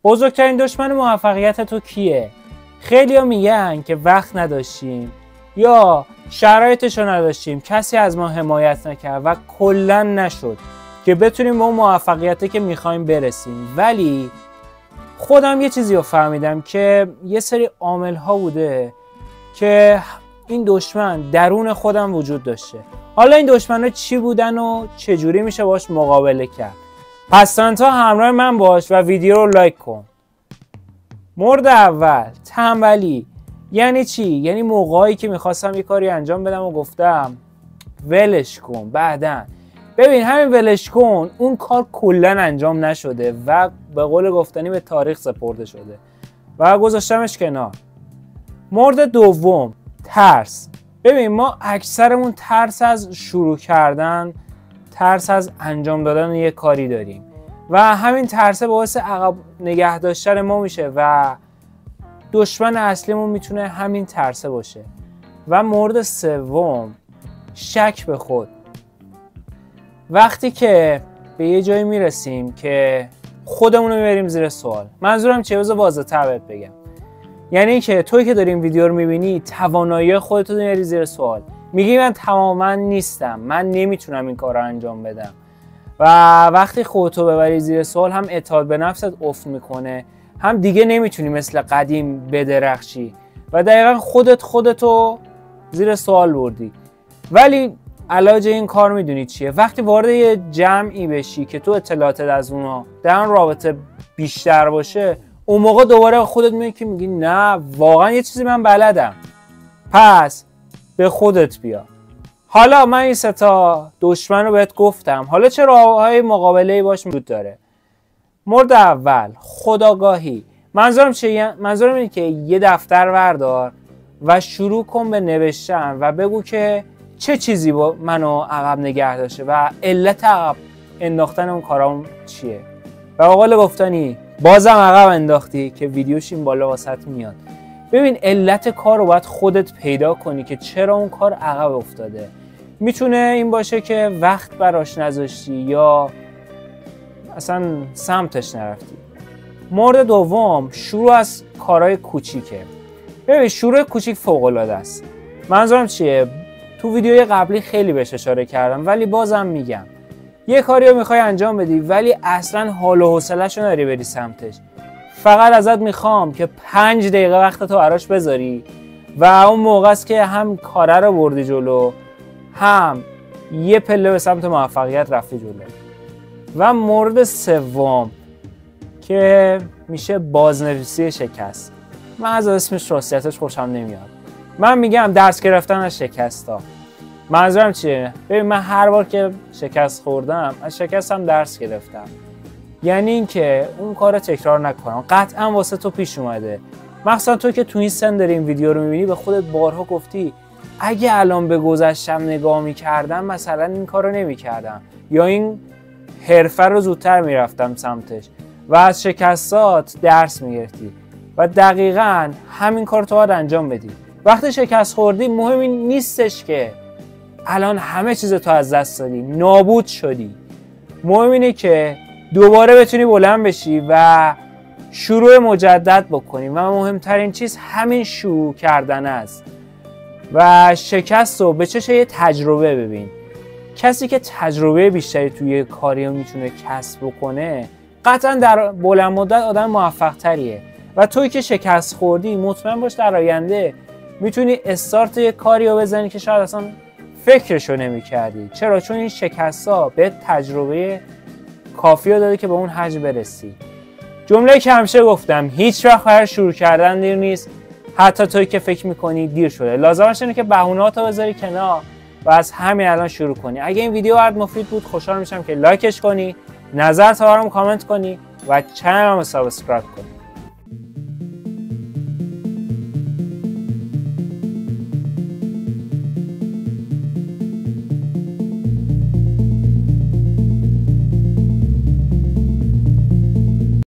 بزرگترین دشمن موفقیت تو کیه؟ خیلی‌ها میگن که وقت نداشتیم یا شرایطشو نداشتیم، کسی از ما حمایت نکرد و کلاً نشد که بتونیم به اون موفقیتی که میخوایم برسیم. ولی خودم یه چیزی رو فهمیدم که یه سری عامل‌ها بوده که این دشمن درون خودم وجود داشته. حالا این دشمن‌ها چی بودن و چجوری میشه باش مقابله کرد؟ پس تا همراه من باش و ویدیو رو لایک کن. مورد اول، تنبلی. یعنی چی؟ یعنی موقعی که میخواستم یه کاری انجام بدم و گفتم ولش کن بعدن. ببین همین ولش کن اون کار کلا انجام نشده و به قول گفتنی به تاریخ سپرده شده و گذاشتمش کنار. مورد دوم، ترس. ببین ما اکثرمون ترس از شروع کردن، ترس از انجام دادن یه کاری داریم و همین ترس باعث عقب نگه داشتن ما میشه و دشمن اصلیمون میتونه همین ترسه باشه. و مورد سوم، شک به خود. وقتی که به یه جایی میرسیم که خودمون رو میبریم زیر سوال. منظورم چیه؟ بذار واضح‌تر بهت بگم. یعنی که توی که داری این ویدیو رو میبینی توانایی خودت رو میبری زیر سوال. میگی من تماما نیستم، من نمیتونم این کار رو انجام بدم. و وقتی خودتو ببری زیر سوال هم اعتماد به نفست افت میکنه، هم دیگه نمیتونی مثل قدیم بدرخشی و دقیقا خودتو زیر سوال بردی. ولی علاج این کار میدونی چیه؟ وقتی وارد یه جمعی بشی که تو اطلاعاتت از اونا در اون رابطه بیشتر باشه، اون موقع دوباره خودت میگی که میگی نه واقعا یه چیزی من بلدم. پس به خودت بیا. حالا من این سه تا دشمن رو بهت گفتم، حالا چه راههای مقابله باش وجود داره؟ مورد اول، خودآگاهی. منظورم چیه؟ منظورم اینه که یه دفتر بردار و شروع کن به نوشتن و بگو که چه چیزی با منو عقب نگه داشته و علت عقب انداختن اون کارام چیه. و به قول گفتنی بازم عقب انداختی که ویدیوش این بالا واسط میاد. ببین علت کار رو باید خودت پیدا کنی که چرا اون کار عقب افتاده. میتونه این باشه که وقت براش نذاشتی یا اصلا سمتش نرفتی. مورد دوم، شروع از کارهای کوچیکه. ببین شروع کوچیک فوق العاده است. منظورم چیه؟ تو ویدیوی قبلی خیلی بهش اشاره کردم ولی بازم میگم. یه کاری رو میخوای انجام بدی ولی اصلا حال و حوصله‌اش رو نداری بری سمتش. فقط ازت میخوام که 5 دقیقه وقتتو براش بذاری و اون موقع است که هم کاره رو بردی جلو، هم یه پله به سمت موفقیت رفتی جلو. و مورد سوم که میشه بازنویسی شکست. من از اسمش راستیتش خوشم نمیاد. من میگم درس گرفتن از شکستا. منظورم چیه؟ ببین من هر بار که شکست خوردم از شکستم درس گرفتم. یعنی اینکه اون کار تکرار نکنم. قطعا واسه تو پیش اومده. مثلا تو که تو این سن داری این ویدیو رو میبینی، به خودت بارها گفتی اگه الان به گذشتم نگاه میکردم مثلا این کار رو نمیکردم یا این حرفه رو زودتر میرفتم سمتش و از شکستات درس میگرفتی و دقیقاً همین کار تو باید انجام بدی. وقتی شکست خوردی مهم این نیستش که الان همه چیز تو از دست دادی، نابود شدی. مهم اینه که دوباره بتونی بلند بشی و شروع مجدد بکنی و مهمترین چیز همین شروع کردن است. و شکست رو به چشم یه تجربه ببین. کسی که تجربه بیشتری توی کاری میتونه کسب بکنه قطعا در بلند مدت آدم موفق تریه و توی که شکست خوردی مطمئن باش در آینده میتونی استارت یه کاری رو بزنی که شاید اصلا فکرشو نمی کردی. چرا؟ چون این شکست ها به تجربه کافی رو داده که به اون حجم برسی. جمله که همیشه گفتم، هیچ وقت برای شروع کردن دیر نیست، حتی توی که فکر میکنی دیر شده. لازمش اینه که بهونه‌هاتو بذاری کنار و از همین الان شروع کنی. اگه این ویدیو برات مفید بود خوشحال میشم که لایکش کنی، نظرت رو برام کامنت کنی و چنلمو سابسکرایب کنی.